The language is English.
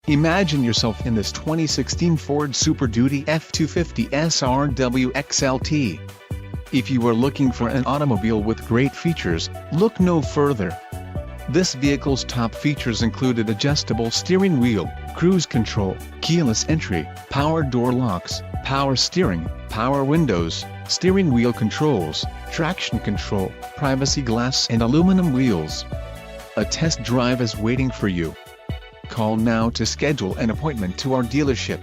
Imagine yourself in this 2016 Ford Super Duty F-250 SRW XLT. If you are looking for an automobile with great features, look no further. This vehicle's top features included adjustable steering wheel, cruise control, keyless entry, power door locks, power steering, power windows, steering wheel controls, traction control, privacy glass and aluminum wheels. A test drive is waiting for you. Call now to schedule an appointment to our dealership.